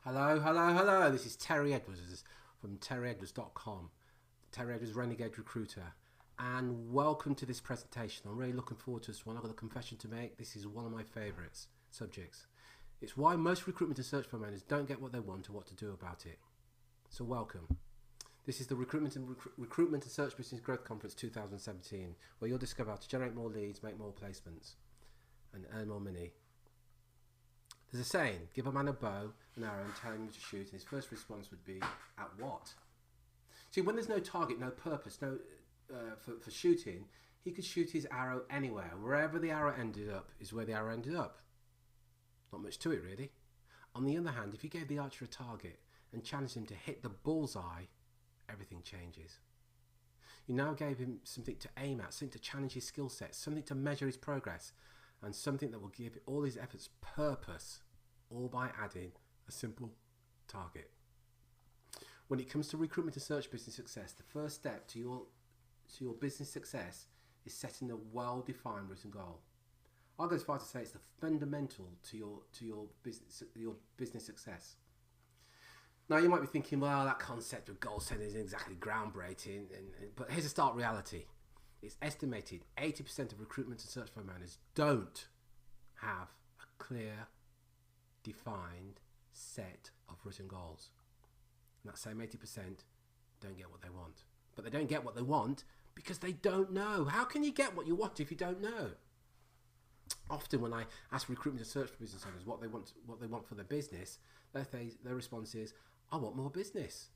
Hello, hello, hello. This is Terry Edwards from terryedwards.com, Terry Edwards Renegade Recruiter. And welcome to this presentation. I'm really looking forward to this one. I've got a confession to make. This is one of my favourite subjects. It's why most recruitment and search firm owners don't get what they want or what to do about it. So welcome. This is the Recruitment and Search Business Growth Conference 2017, where you'll discover how to generate more leads, make more placements, and earn more money. There's a saying, give a man a bow, an arrow, and tell him to shoot, and his first response would be, at what? See, when there's no target, no purpose, for shooting, he could shoot his arrow anywhere. Wherever the arrow ended up is where the arrow ended up. Not much to it, really. On the other hand, if you gave the archer a target and challenged him to hit the bullseye, everything changes. You now gave him something to aim at, something to challenge his skill set, something to measure his progress, and something that will give all his efforts purpose, all by adding a simple target. When it comes to recruitment and search business success, the first step to your business success is setting a well-defined written goal. I'll go as far as to say it's the fundamental to your business success. Now you might be thinking, well, that concept of goal setting isn't exactly groundbreaking, but here's a stark reality. It's estimated 80% of recruitment and search firm owners don't have a clear, defined set of written goals. And that same 80% don't get what they want. But they don't get what they want because they don't know. How can you get what you want if you don't know? Often when I ask recruitment and search for business owners what they want for their business, their response is, I want more business.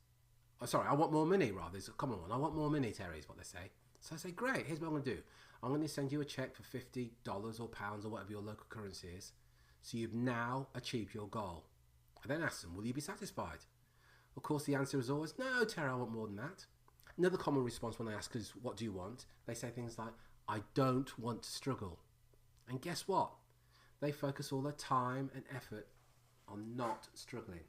I want more money rather. It's a common one. I want more money, Terry, is what they say. So I say, great, here's what I'm going to do. I'm going to send you a check for $50 or pounds or whatever your local currency is. So you've now achieved your goal. I then ask them, will you be satisfied? Of course, the answer is always, no, Terry, I want more than that. Another common response when I ask is, what do you want? They say things like, I don't want to struggle. And guess what? They focus all their time and effort on not struggling.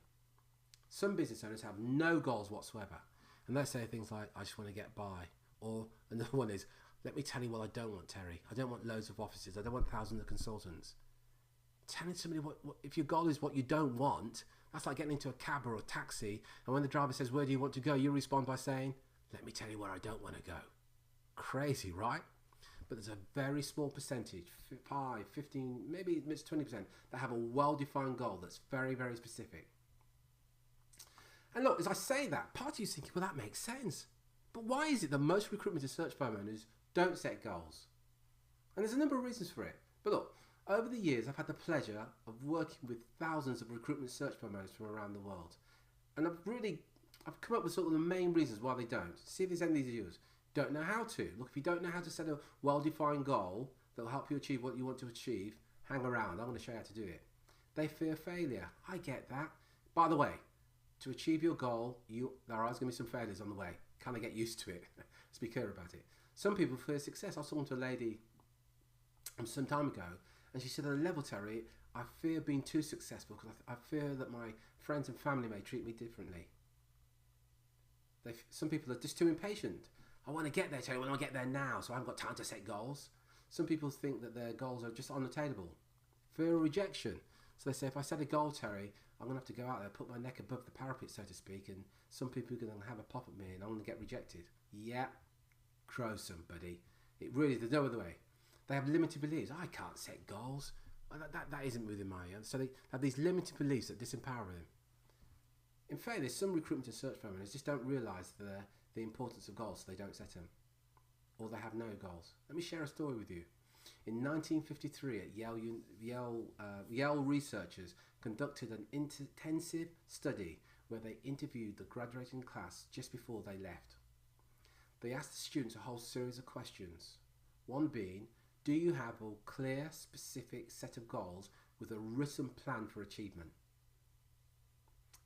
Some business owners have no goals whatsoever. And they say things like, I just want to get by. Or another one is, let me tell you what I don't want, Terry. I don't want loads of offices. I don't want thousands of consultants. Telling somebody if your goal is what you don't want, that's like getting into a cab or a taxi, and when the driver says, where do you want to go? You respond by saying, let me tell you where I don't want to go. Crazy, right? But there's a very small percentage, 5, 15, maybe it's 20%, that have a well-defined goal that's very, very specific. And look, as I say that, part of you is thinking, well, that makes sense. But why is it that most recruitment and search firm owners don't set goals? And there's a number of reasons for it. But look, over the years, I've had the pleasure of working with thousands of recruitment search firm owners from around the world. And I've come up with sort of the main reasons why they don't. See if there's any of these yours. Don't know how to. Look, if you don't know how to set a well-defined goal that will help you achieve what you want to achieve, hang around. I'm going to show you how to do it. They fear failure. I get that. By the way, to achieve your goal, there are always going to be some failures on the way. Kind of get used to it. Let's be clear about it. Some people fear success. I was talking to a lady some time ago, and she said, at a level, Terry, I fear being too successful because I fear that my friends and family may treat me differently. Some people are just too impatient. I want to get there, Terry. I want to get there now, so I haven't got time to set goals. Some people think that their goals are just unattainable. Fear of rejection. So they say, if I set a goal, Terry, I'm going to have to go out there, put my neck above the parapet, so to speak, and some people are going to have a pop at me and I'm going to get rejected. Yeah, crow somebody. It really, there's no other way. They have limited beliefs. I can't set goals. That isn't within my hands. So they have these limited beliefs that disempower them. In fairness, some recruitment and search firm owners just don't realise the importance of goals, so they don't set them. Or they have no goals. Let me share a story with you. In 1953 at Yale researchers conducted an intensive study where they interviewed the graduating class just before they left. They asked the students a whole series of questions. One being, do you have a clear, specific set of goals with a written plan for achievement?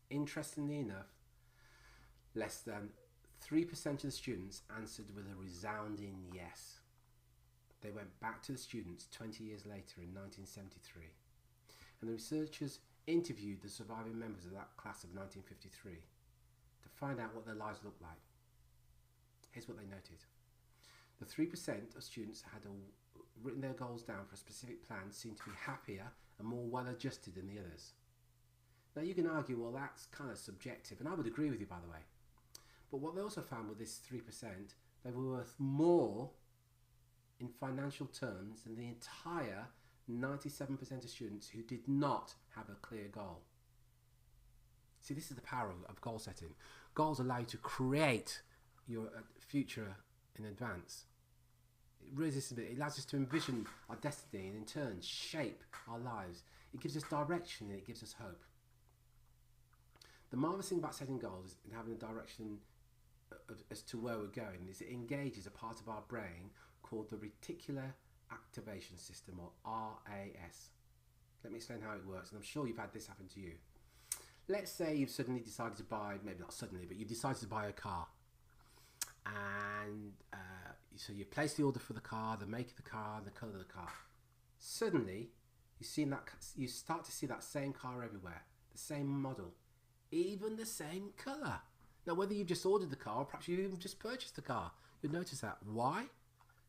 Interestingly enough, less than 3% of the students answered with a resounding yes. They went back to the students 20 years later in 1973, and the researchers interviewed the surviving members of that class of 1953 to find out what their lives looked like. Here's what they noted. The 3% of students that had written their goals down for a specific plan seemed to be happier and more well adjusted than the others. Now you can argue, well, that's kind of subjective, and I would agree with you, by the way. But what they also found with this 3%, they were worth more in financial terms than the entire 97% of students who did not have a clear goal. See, this is the power of goal setting. Goals allow you to create your future in advance. It allows us to envision our destiny and in turn shape our lives. It gives us direction and it gives us hope. The marvelous thing about setting goals and having a direction as to where we're going is it engages a part of our brain called the reticular activation system, or RAS. Let me explain how it works, and I'm sure you've had this happen to you. Let's say you've suddenly decided to buy, maybe not suddenly, but you've decided to buy a car. And so you place the order for the car, the make of the car, and the colour of the car. Suddenly, you start to see that same car everywhere, the same model, even the same colour. Now, whether you've just ordered the car or perhaps you've even just purchased the car, you'll notice that. Why?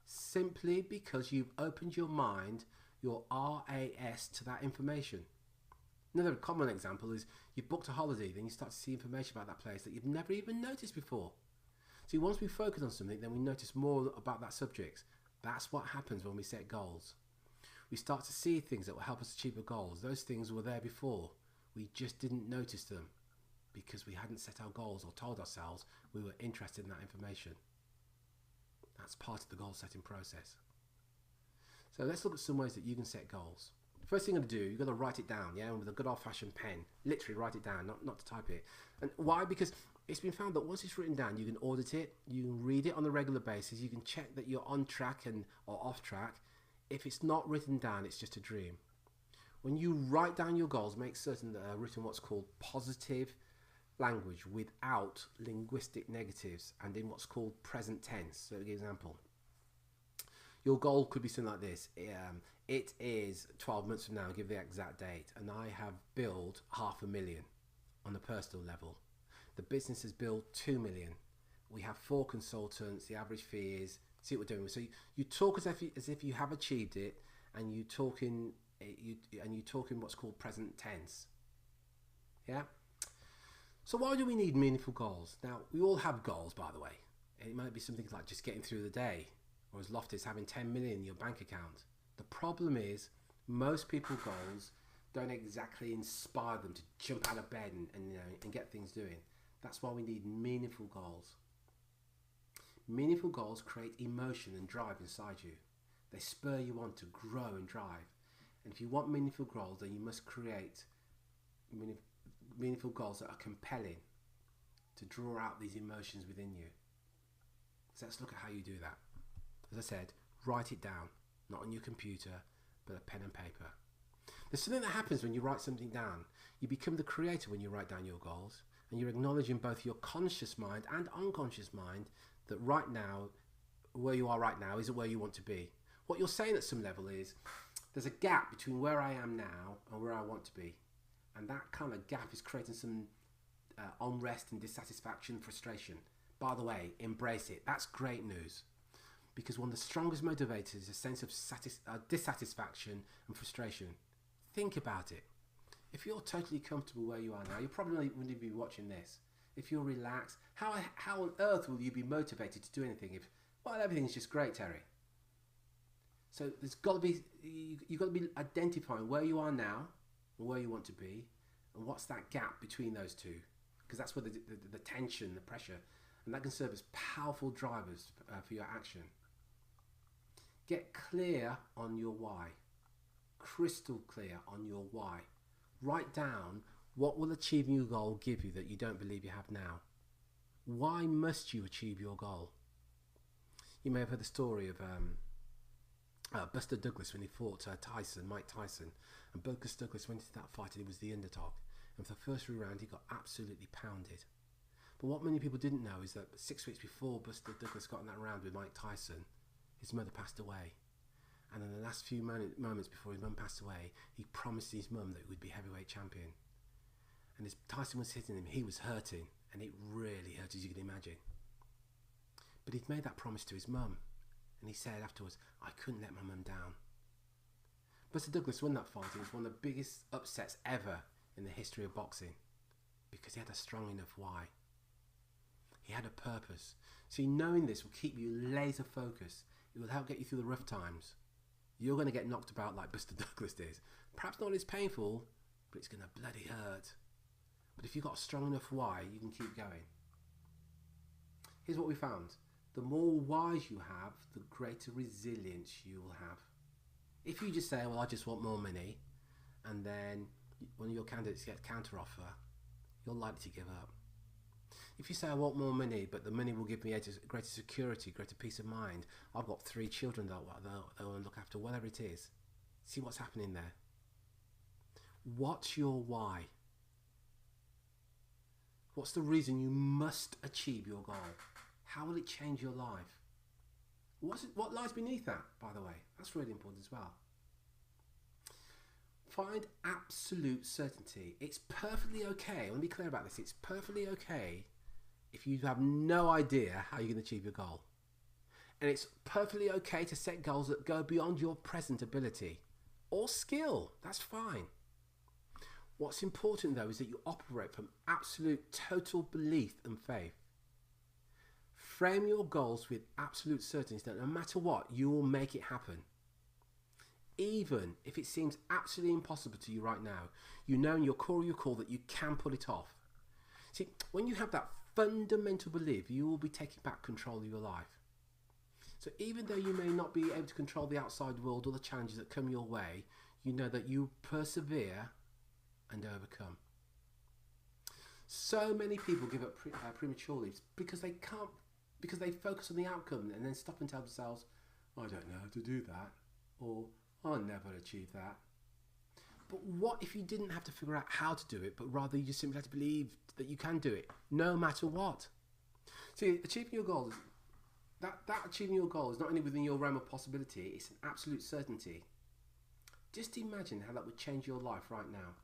Simply because you've opened your mind, your RAS, to that information. Another common example is you've booked a holiday, then you start to see information about that place that you've never even noticed before. See, once we focus on something, then we notice more about that subject. That's what happens when we set goals. We start to see things that will help us achieve our goals. Those things were there before. We just didn't notice them because we hadn't set our goals or told ourselves we were interested in that information. That's part of the goal setting process. So let's look at some ways that you can set goals. First thing you're going to do, you've got to write it down, yeah, with a good old-fashioned pen. Literally write it down, not to type it. And why? Because it's been found that once it's written down, you can audit it, you can read it on a regular basis, you can check that you're on track or off track. If it's not written down, it's just a dream. When you write down your goals, make certain that they're written what's called positive language without linguistic negatives and in what's called present tense. So, for example, your goal could be something like this. It is 12 months from now, give the exact date, and I have billed $500,000 on a personal level. The business has billed $2 million. We have 4 consultants. The average fee is, see what we're doing. So you talk as if you have achieved it, and you talk in what's called present tense. Yeah. So why do we need meaningful goals? Now, we all have goals, by the way. It might be something like just getting through the day, or as lofty as having 10 million in your bank account. The problem is most people's goals don't exactly inspire them to jump out of bed and get things doing. That's why we need meaningful goals. Meaningful goals create emotion and drive inside you. They spur you on to grow and drive. And if you want meaningful goals, then you must create meaningful goals that are compelling to draw out these emotions within you. So let's look at how you do that. As I said, write it down, not on your computer, but a pen and paper. There's something that happens when you write something down. You become the creator when you write down your goals, and you're acknowledging both your conscious mind and unconscious mind that right now, where you are right now isn't where you want to be. What you're saying at some level is, there's a gap between where I am now and where I want to be. And that kind of gap is creating some unrest and dissatisfaction, frustration. By the way, embrace it. That's great news. Because one of the strongest motivators is a sense of dissatisfaction and frustration. Think about it. If you're totally comfortable where you are now, you probably wouldn't be watching this. If you're relaxed, how on earth will you be motivated to do anything if, well, everything's just great, Terry? So there's got to be, you've got to be identifying where you are now and where you want to be, and what's that gap between those two, because that's where the tension, the pressure, and that can serve as powerful drivers for your action. Get clear on your why, crystal clear on your why. Write down what will achieving your goal give you that you don't believe you have now. Why must you achieve your goal? You may have heard the story of Buster Douglas when he fought Mike Tyson, and Buster Douglas went into that fight and he was the underdog, and for the first 3 rounds he got absolutely pounded. But what many people didn't know is that 6 weeks before Buster Douglas got in that round with Mike Tyson, his mother passed away, and in the last few moments before his mum passed away, he promised his mum that he would be heavyweight champion. And as Tyson was hitting him, he was hurting, and it really hurt, as you can imagine. But he'd made that promise to his mum, and he said afterwards, I couldn't let my mum down. Buster Douglas won that fight. It was one of the biggest upsets ever in the history of boxing because he had a strong enough why. He had a purpose. See, knowing this will keep you laser focused. It will help get you through the rough times. You're going to get knocked about like Buster Douglas did. Perhaps not as painful, but it's going to bloody hurt. But if you've got a strong enough why, you can keep going. Here's what we found. The more whys you have, the greater resilience you will have. If you just say, well, I just want more money, and then one of your candidates gets counter offer, you're likely to give up. If you say, I want more money, but the money will give me greater security, greater peace of mind, I've got 3 children that they'll look after, whatever it is. See what's happening there. What's your why? What's the reason you must achieve your goal? How will it change your life? What lies beneath that, by the way? That's really important as well. Find absolute certainty. It's perfectly okay. I want to be clear about this. It's perfectly okay if you have no idea how you're going to achieve your goal. And it's perfectly okay to set goals that go beyond your present ability or skill. That's fine. What's important though is that you operate from absolute total belief and faith. Frame your goals with absolute certainty that no matter what, you will make it happen. Even if it seems absolutely impossible to you right now, you know in your core of your core that you can pull it off. See, when you have that fundamental belief, you will be taking back control of your life. So even though you may not be able to control the outside world or the challenges that come your way, you know that you persevere and overcome. So many people give up prematurely because they can't, because they focus on the outcome and then stop and tell themselves, I don't know how to do that, or I'll never achieve that. But what if you didn't have to figure out how to do it, but rather you just simply had to believe that you can do it, no matter what? See, achieving your goals, that achieving your goal is not only within your realm of possibility, it's an absolute certainty. Just imagine how that would change your life right now.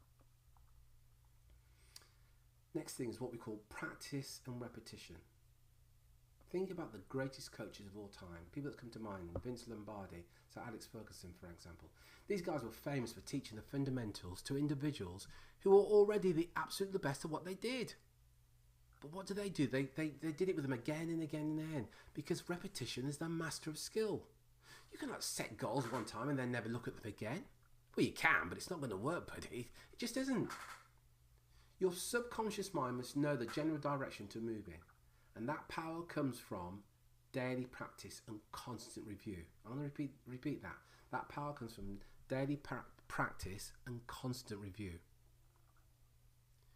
Next thing is what we call practice and repetition. Think about the greatest coaches of all time, people that come to mind, Vince Lombardi, so Alex Ferguson, for example. These guys were famous for teaching the fundamentals to individuals who were already the absolute best at what they did. But what do? They did it with them again and again and again, because repetition is the master of skill. You cannot set goals one time and then never look at them again. Well, you can, but it's not going to work, buddy. It just isn't. Your subconscious mind must know the general direction to move in. And that power comes from daily practice and constant review. I'm going to repeat that. That power comes from daily practice and constant review.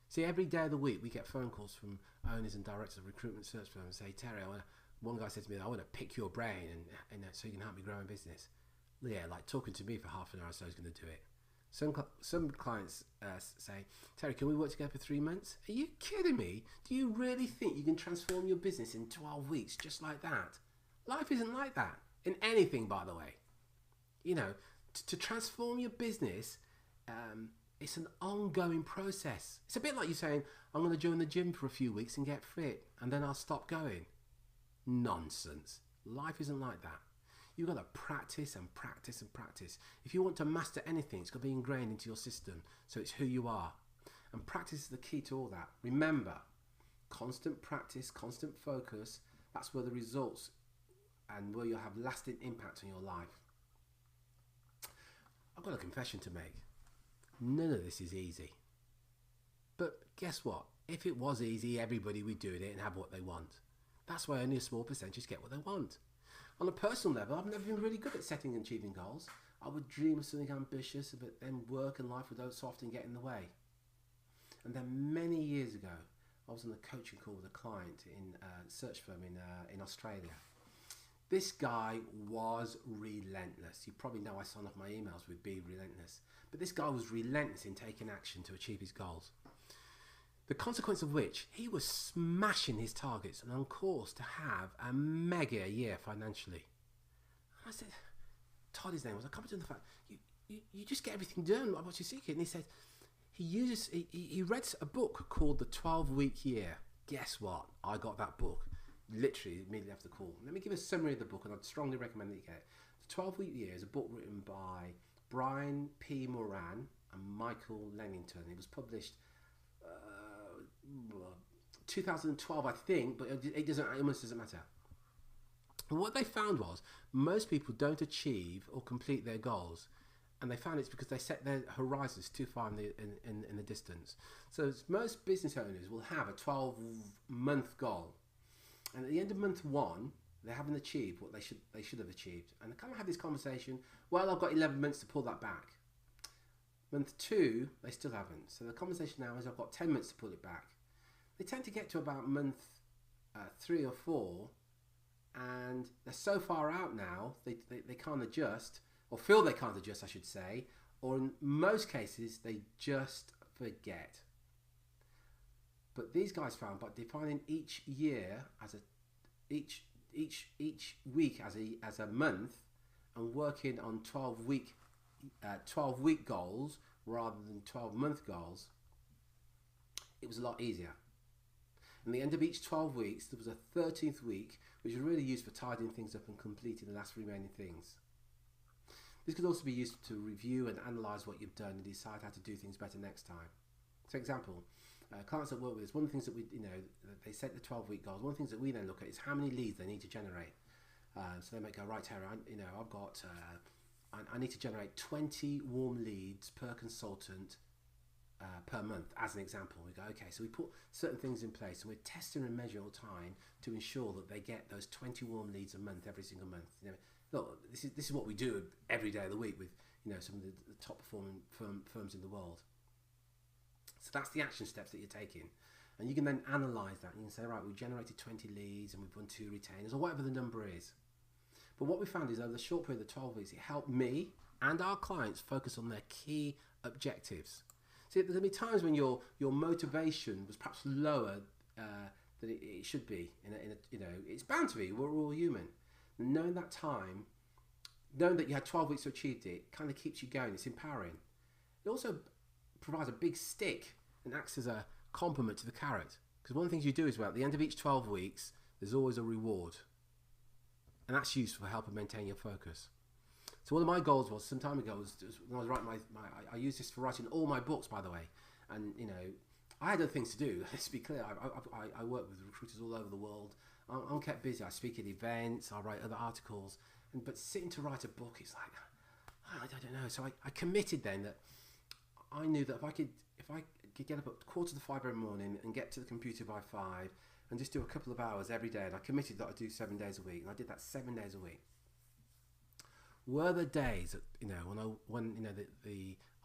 See, every day of the week we get phone calls from owners and directors of recruitment search firms and say, Terry, one guy said to me, I want to pick your brain and so you can help me grow my business. Well, yeah, like talking to me for half an hour or so is going to do it. Some clients say, Terry, can we work together for 3 months? Are you kidding me? Do you really think you can transform your business in 12 weeks just like that? Life isn't like that. In anything, by the way. You know, to transform your business, it's an ongoing process. It's a bit like you saying, I'm going to join the gym for a few weeks and get fit, and then I'll stop going. Nonsense. Life isn't like that. You've got to practice and practice and practice. If you want to master anything, it's got to be ingrained into your system, so it's who you are. And practice is the key to all that. Remember, constant practice, constant focus, that's where the results and where you'll have lasting impact on your life. I've got a confession to make. None of this is easy. But guess what? If it was easy, everybody would do it and have what they want. That's why only a small percentage get what they want. On a personal level, I've never been really good at setting and achieving goals. I would dream of something ambitious, but then work and life would so often get in the way. And then many years ago, I was on a coaching call with a client in a search firm in Australia. This guy was relentless. You probably know I sign off my emails with be relentless. But this guy was relentless in taking action to achieve his goals. The consequence of which, he was smashing his targets and on course to have a mega year financially. And I said, Todd, his name was, I commented on the fact, you just get everything done, what's your secret? And he said, he read a book called The 12-Week Year. Guess what? I got that book literally immediately after the call. Let me give a summary of the book, and I'd strongly recommend that you get it. The 12-Week Year is a book written by Brian P. Moran and Michael Lennington. It was published 2012, I think, but it almost doesn't matter. And what they found was most people don't achieve or complete their goals, and they found it's because they set their horizons too far in the distance. So most business owners will have a 12-month goal, and at the end of month one, they haven't achieved what they should have achieved, and they kind of have this conversation. Well, I've got 11 months to pull that back. Month two, they still haven't. So the conversation now is I've got 10 months to pull it back. They tend to get to about month 3 or 4, and they're so far out now they can't adjust, or feel they can't adjust, I should say, or in most cases they just forget. But these guys found by defining each year as each week as a month, and working on 12-week goals rather than 12-month goals, it was a lot easier. And at the end of each 12 weeks, there was a 13th week, which was really used for tidying things up and completing the last remaining things. This could also be used to review and analyse what you've done and decide how to do things better next time. For example, clients that work with us, one of the things that they set the 12-week goals. One of the things that we then look at is how many leads they need to generate. So they might go, right, Terry, I've got, I need to generate 20 warm leads per consultant per month, as an example. We go, okay, so we put certain things in place, and we're testing and measuring all the time to ensure that they get those 20 warm leads a month, every single month. Look, this is what we do every day of the week with some of the top performing firms in the world. So that's the action steps that you're taking, and you can then analyze that, and you can say, right, we generated 20 leads and we've won 2 retainers, or whatever the number is. But what we found is over the short period of 12 weeks, it helped me and our clients focus on their key objectives. See, there's going to be times when your motivation was perhaps lower than it should be. It's bound to be. We're all human. And knowing that time, knowing that you had 12 weeks to achieve it, kind of keeps you going. It's empowering. It also provides a big stick and acts as a complement to the carrot. Because one of the things you do is, well, at the end of each 12 weeks, there's always a reward. And that's useful for helping maintain your focus. So one of my goals was some time ago was when I was writing I used this for writing all my books, by the way. And I had other things to do. Let's be clear. I work with recruiters all over the world. I'm kept busy. I speak at events. I write other articles. But sitting to write a book is like, I don't know. So I committed then that I knew that if I could get up at 4:45 every morning and get to the computer by 5 and just do a couple of hours every day, and I committed that I'd do 7 days a week, and I did that 7 days a week. Were the days that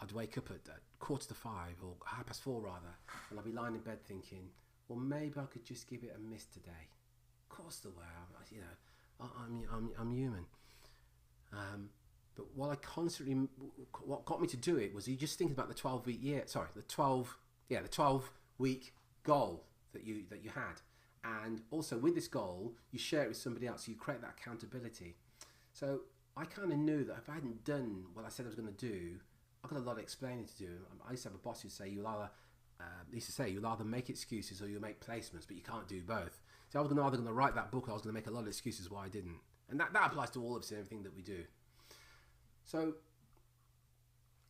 I'd wake up at 4:45 or 4:30 rather, and I'd be lying in bed thinking, well, maybe I could just give it a miss today. Of course there were. I'm human. But what got me to do it was you just thinking about the 12-week goal that you had, and also with this goal you share it with somebody else, so you create that accountability. So I kind of knew that if I hadn't done what I said I was going to do, I've got a lot of explaining to do. I used to have a boss who'd say you'll either make excuses or you'll make placements, but you can't do both. So I was either going to write that book, or I was going to make a lot of excuses why I didn't. And that applies to all of us and everything that we do. So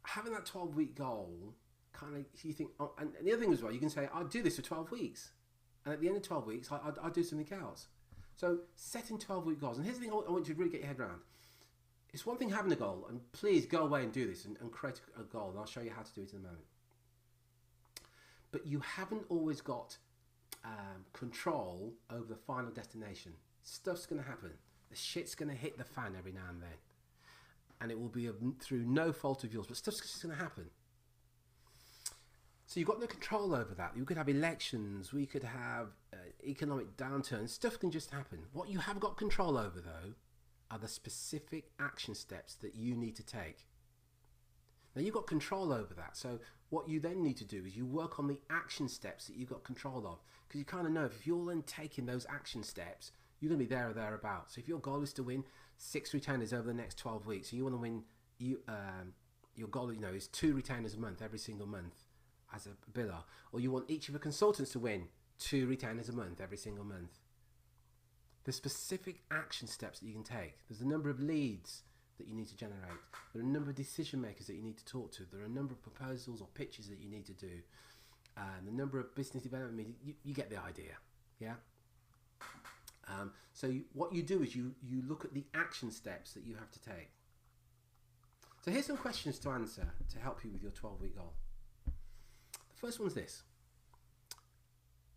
having that 12-week goal, kind of, you think, and the other thing as well, you can say, I'll do this for 12 weeks. And at the end of 12 weeks, I'll do something else. So setting 12-week goals. And here's the thing I want you to really get your head around. It's one thing having a goal, and please go away and do this and create a goal, and I'll show you how to do it in a moment. But you haven't always got control over the final destination. Stuff's going to happen. The shit's going to hit the fan every now and then. And it will be through no fault of yours, but stuff's just going to happen. So you've got no control over that. You could have elections, we could have economic downturns, stuff can just happen. What you have got control over, though, are the specific action steps that you need to take. Now you've got control over that, so what you then need to do is you work on the action steps that you've got control of, because you kind of know if you're then taking those action steps, you're going to be there or thereabouts. So if your goal is to win 6 retainers over the next 12 weeks, so you want to win, your goal is 2 retainers a month, every single month as a biller, or you want each of the consultants to win 2 retainers a month, every single month. The specific action steps that you can take. There's the number of leads, that you need to generate. There are a number of decision makers that you need to talk to. There are a number of proposals or pitches that you need to do. And the number of business development meetings, you get the idea, yeah? So what you do is you look at the action steps that you have to take. So here's some questions to answer to help you with your 12-week goal. The first one's this.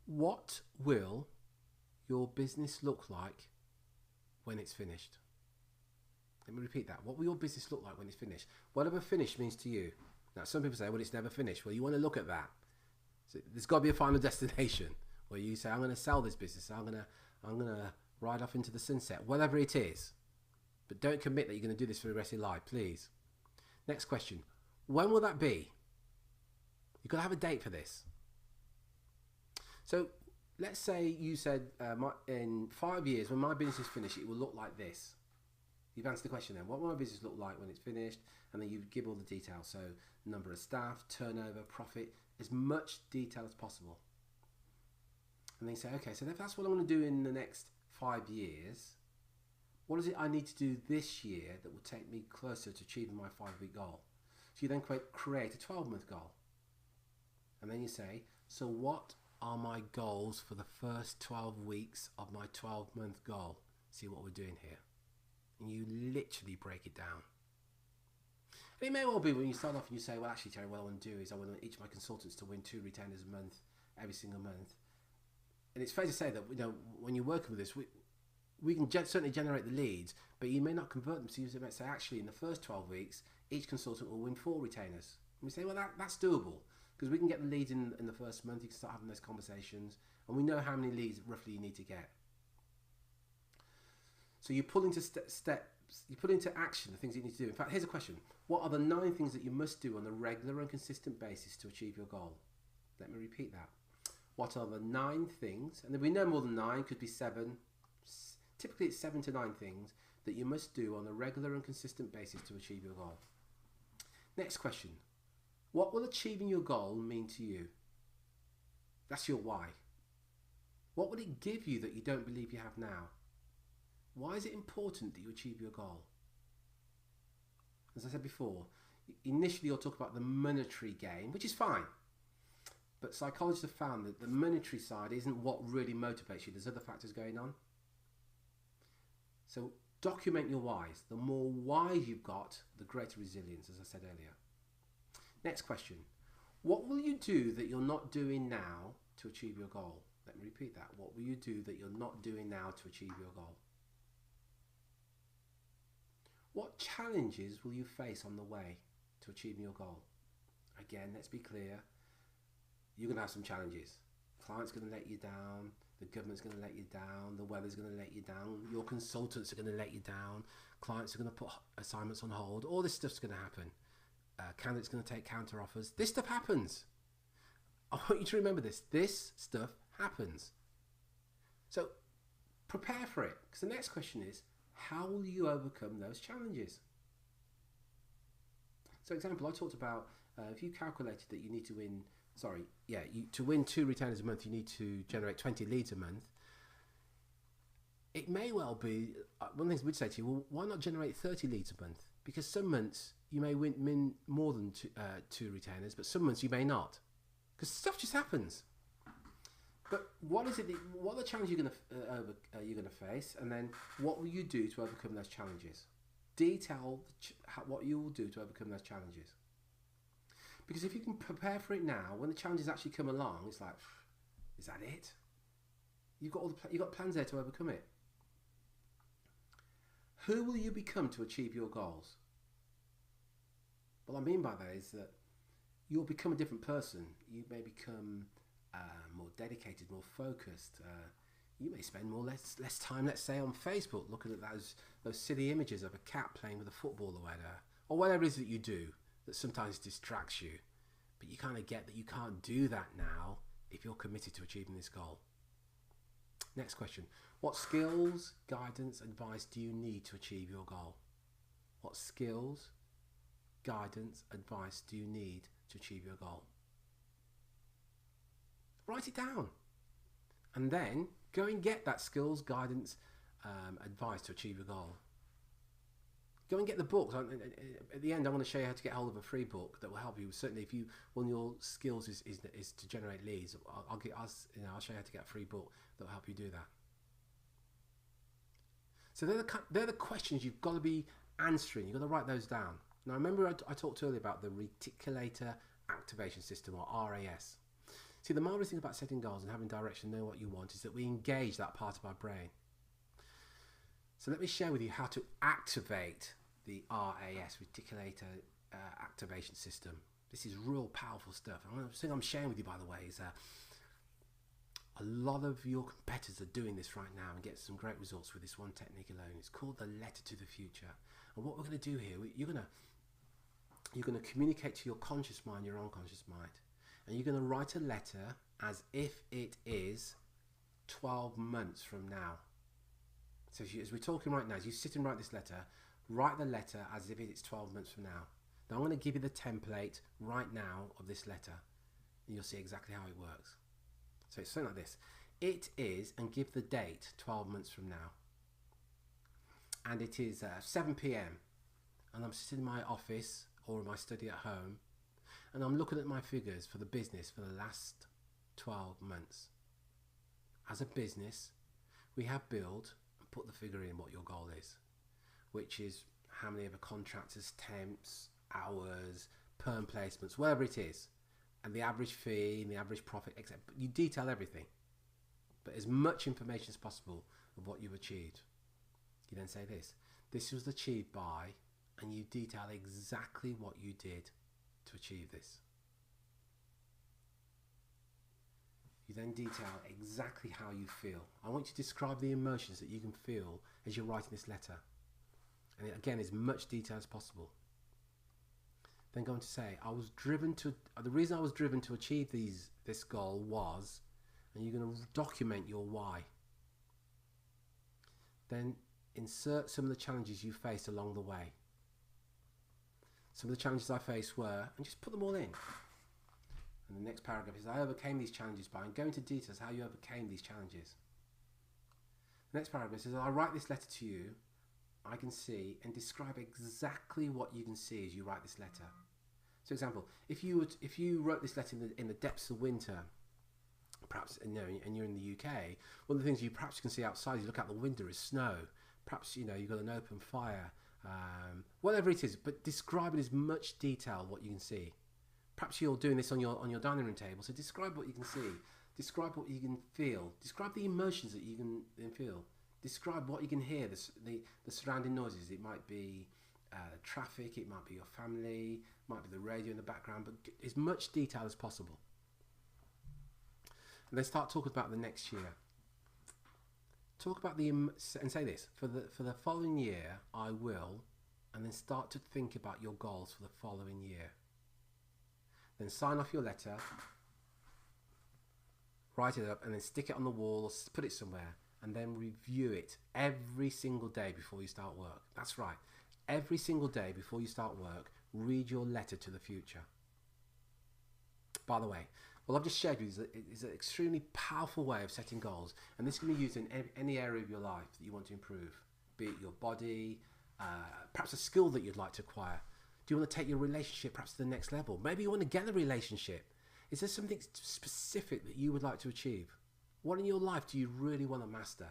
What will your business look like when it's finished? Let me repeat that. What will your business look like when it's finished? Whatever finished means to you. Now, some people say, well, it's never finished. Well, you want to look at that. So there's got to be a final destination where you say, I'm going to sell this business. I'm going to ride off into the sunset, whatever it is. But don't commit that you're going to do this for the rest of your life, please. Next question. When will that be? You've got to have a date for this. So let's say you said in 5 years, when my business is finished, it will look like this. You've answered the question then. What will my business look like when it's finished? And then you give all the details. So number of staff, turnover, profit, as much detail as possible. And then you say, okay, so if that's what I want to do in the next 5 years, what is it I need to do this year that will take me closer to achieving my 5-week goal? So you then create a 12-month goal. And then you say, so what are my goals for the first 12 weeks of my 12-month goal? See what we're doing here. And you literally break it down. And it may well be when you start off and you say, well, actually, Terry, what I want to do is I want each of my consultants to win 2 retainers a month, every single month. And it's fair to say that, you know, when you're working with this, we can certainly generate the leads, but you may not convert them. So you might say, actually, in the first 12 weeks, each consultant will win 4 retainers. And we say, well, that's doable, because we can get the leads in the first month. You can start having those conversations, and we know how many leads roughly you need to get. So you put into steps, you put into action the things that you need to do. In fact, here's a question. What are the 9 things that you must do on a regular and consistent basis to achieve your goal? Let me repeat that. What are the 9 things, and if we know more than 9, could be 7, typically it's 7 to 9 things that you must do on a regular and consistent basis to achieve your goal. Next question. What will achieving your goal mean to you? That's your why. What will it give you that you don't believe you have now? Why is it important that you achieve your goal? As I said before, initially you'll talk about the monetary gain, which is fine. But psychologists have found that the monetary side isn't what really motivates you. There's other factors going on. So document your whys. The more whys you've got, the greater resilience, as I said earlier. Next question. What will you do that you're not doing now to achieve your goal? Let me repeat that. What will you do that you're not doing now to achieve your goal? What challenges will you face on the way to achieving your goal? Again, let's be clear. You're going to have some challenges. Clients going to let you down. The government's going to let you down. The weather's going to let you down. Your consultants are going to let you down. Clients are going to put assignments on hold. All this stuff's going to happen. Candidates going to take counter offers. This stuff happens. I want you to remember this. This stuff happens. So prepare for it. Because the next question is, how will you overcome those challenges? So example, I talked about if you calculated that you need to win, to win 2 retainers a month, you need to generate 20 leads a month. It may well be, one of the things we'd say to you, well, why not generate 30 leads a month? Because some months you may win more than 2 retainers, but some months you may not. Because stuff just happens. But what is it? What are the challenges you're going to face, and then what will you do to overcome those challenges? Detail what you will do to overcome those challenges. Because if you can prepare for it now, when the challenges actually come along, it's like, is that it? You've got plans there to overcome it. Who will you become to achieve your goals? What I mean by that is that you'll become a different person. You may become more dedicated, more focused. You may spend less time, let's say, on Facebook, looking at those silly images of a cat playing with a football or whatever it is that you do that sometimes distracts you. But you kind of get that you can't do that now if you're committed to achieving this goal. Next question. What skills, guidance, advice do you need to achieve your goal? What skills, guidance, advice do you need to achieve your goal? Write it down. And then go and get that skills, guidance, advice to achieve your goal. go and get the book. At the end, I'm going to show you how to get hold of a free book that will help you. Certainly, if you one of your skills is to generate leads, I'll show you how to get a free book that will help you do that. So they're the questions you've got to be answering. You've got to write those down. Now, remember I talked earlier about the Reticular Activation System, or RAS. See, the marvelous thing about setting goals and having direction, know what you want, is that we engage that part of our brain. So let me share with you how to activate the RAS, Reticular Activation System. This is real powerful stuff. And the thing I'm sharing with you, by the way, is a lot of your competitors are doing this right now and get some great results with this one technique alone. It's called the letter to the future. And what we're going to do here, you're going to communicate to your conscious mind, your unconscious mind, and you're going to write a letter as if it is 12 months from now. So as we're talking right now, as you sit and write this letter, write the letter as if it's 12 months from now. Now I'm going to give you the template right now of this letter, and you'll see exactly how it works. So it's something like this. It is, and give the date, 12 months from now. And it is 7 p.m. and I'm sitting in my office or in my study at home, and I'm looking at my figures for the business for the last 12 months. As a business, we have billed and put the figure in what your goal is, which is how many of the contractors, temps, hours, perm placements, whatever it is, and the average fee and the average profit, etc. You detail everything, but as much information as possible of what you've achieved. You then say this was achieved by, and you detail exactly what you did to achieve this. You then detail exactly how you feel. I want you to describe the emotions that you can feel as you're writing this letter. And again, as much detail as possible. Then go on to say, the reason I was driven to achieve this goal was, and you're going to document your why. Then insert some of the challenges you faced along the way. Some of the challenges I faced were, and just put them all in. And the next paragraph is, I overcame these challenges by, and go into details how you overcame these challenges. The next paragraph says, I write this letter to you, I can see, and describe exactly what you can see as you write this letter. So, for example, if you wrote this letter in the depths of winter, perhaps, and you're in the UK, one of the things you perhaps can see outside, you look out the window, is snow. Perhaps you've got an open fire, whatever it is. But describe in as much detail what you can see. Perhaps you're doing this on your dining room table. So describe what you can see. Describe what you can feel. Describe the emotions that you can feel. Describe what you can hear, the surrounding noises. It might be traffic, it might be your family, it might be the radio in the background, but as much detail as possible. And then start talking about the next year. Talk about and say this, for the following year, I will, and then start to think about your goals for the following year. Then sign off your letter, write it up, and then stick it on the wall or put it somewhere, and then review it every single day before you start work. That's right. Every single day before you start work, read your letter to the future. By the way, what I've just shared with you is an extremely powerful way of setting goals, and this can be used in any area of your life that you want to improve, be it your body, perhaps a skill that you'd like to acquire. Do you want to take your relationship perhaps to the next level? Maybe you want to get a relationship. Is there something specific that you would like to achieve? What in your life do you really want to master?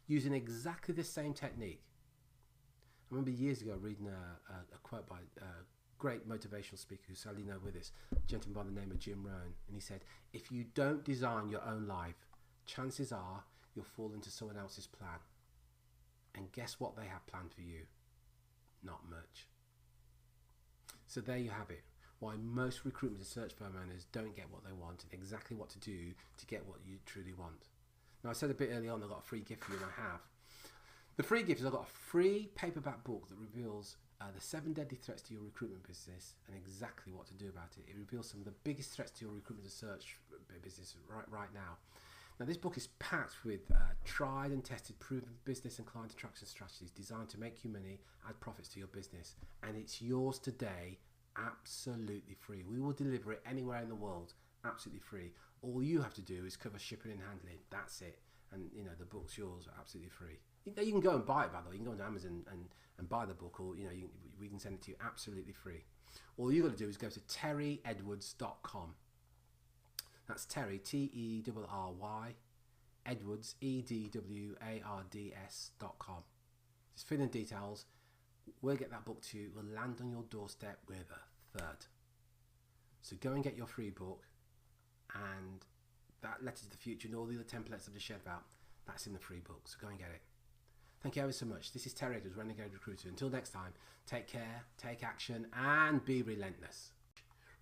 Using exactly the same technique. I remember years ago reading a quote by a great motivational speaker who's sadly no with us, a gentleman by the name of Jim Rohn, and he said, if you don't design your own life, chances are you'll fall into someone else's plan. And guess what they have planned for you? Not much. So there you have it. Why most recruitment and search firm owners don't get what they want and exactly what to do to get what you truly want. Now I said a bit early on I've got a free gift for you, and I have. The free gift is I've got a free paperback book that reveals the 7 deadly threats to your recruitment business and exactly what to do about it. It reveals some of the biggest threats to your recruitment and search business right now. Now this book is packed with tried and tested proven business and client attraction strategies designed to make you money, add profits to your business, and it's yours today absolutely free. We will deliver it anywhere in the world absolutely free. All you have to do is cover shipping and handling. That's it. And the book's yours absolutely free. You can go and buy it, by the way. You can go on Amazon and buy the book, or we can send it to you absolutely free. All you got to do is go to terryedwards.com. That's Terry, Terry, Edwards, EDWARDS.com. Just fill in details. We'll get that book to you. We'll land on your doorstep with a third. So go and get your free book, and that Letter to the Future and all the other templates I've just shared about, that's in the free book. So go and get it. Thank you ever so much. This is Terry Edwards, Renegade Recruiter. Until next time, take care, take action, and be relentless.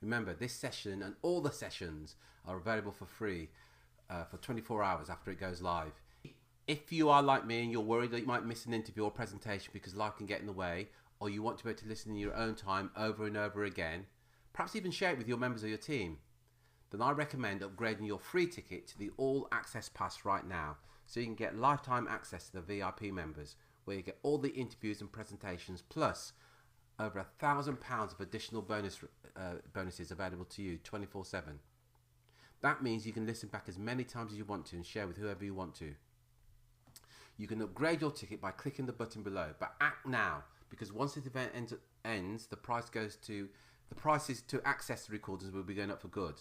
Remember, this session and all the sessions are available for free for 24 hours after it goes live. If you are like me and you're worried that you might miss an interview or presentation because life can get in the way, or you want to be able to listen in your own time over and over again, perhaps even share it with your members of your team, then I recommend upgrading your free ticket to the All Access Pass right now, so you can get lifetime access to the VIP members, where you get all the interviews and presentations, plus over £1,000 of additional bonuses available to you 24/7. That means you can listen back as many times as you want to and share with whoever you want to. You can upgrade your ticket by clicking the button below, but act now, because once this event ends, the prices to access the recordings will be going up for good.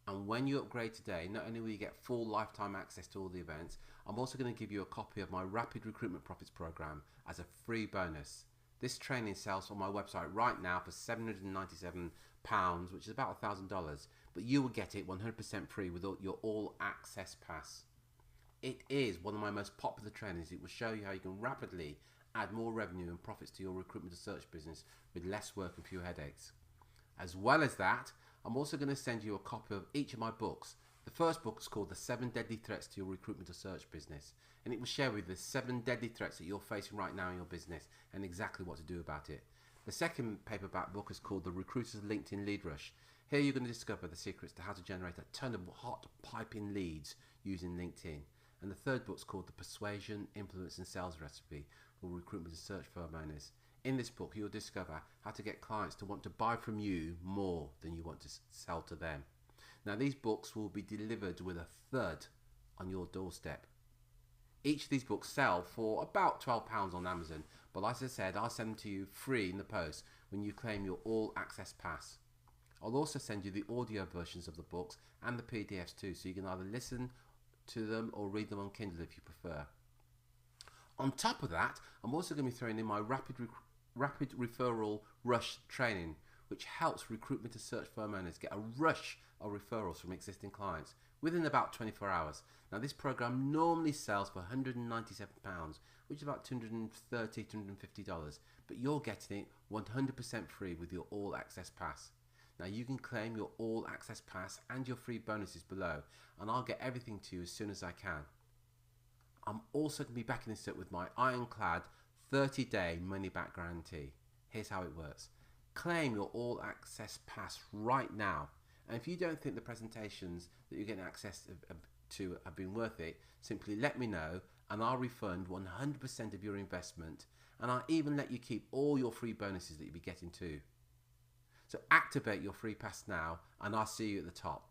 And when you upgrade today, not only will you get full lifetime access to all the events, I'm also going to give you a copy of my Rapid Recruitment Profits program as a free bonus. This training sells on my website right now for £797, which is about $1,000, but you will get it 100% free with your All Access Pass. It is one of my most popular trainings. It will show you how you can rapidly add more revenue and profits to your recruitment and search business with less work and fewer headaches. As well as that, I'm also going to send you a copy of each of my books. The first book is called The 7 Deadly Threats to Your Recruitment or Search Business, and it will share with you the 7 deadly threats that you're facing right now in your business and exactly what to do about it. The second paperback book is called The Recruiter's LinkedIn Lead Rush. Here you're going to discover the secrets to how to generate a ton of hot piping leads using LinkedIn. And the third book is called The Persuasion, Influence and Sales Recipe for Recruitment and Search Firm Owners. In this book, you'll discover how to get clients to want to buy from you more than you want to sell to them. Now, these books will be delivered with a third on your doorstep. Each of these books sell for about £12 on Amazon, but as I said, I'll send them to you free in the post when you claim your All Access Pass. I'll also send you the audio versions of the books and the PDFs too, so you can either listen to them or read them on Kindle if you prefer. On top of that, I'm also going to be throwing in my rapid referral rush training, which helps recruitment and search firm owners get a rush of referrals from existing clients within about 24 hours. Now, this program normally sells for £197, which is about $230, $250, but you're getting it 100% free with your All Access Pass. Now, you can claim your All Access Pass and your free bonuses below, and I'll get everything to you as soon as I can. I'm also going to be backing this up with my ironclad 30-day money-back guarantee. Here's how it works. Claim your All Access Pass right now, and if you don't think the presentations that you're getting access to have been worth it, simply let me know and I'll refund 100% of your investment, and I'll even let you keep all your free bonuses that you'll be getting too. So activate your free pass now, and I'll see you at the top.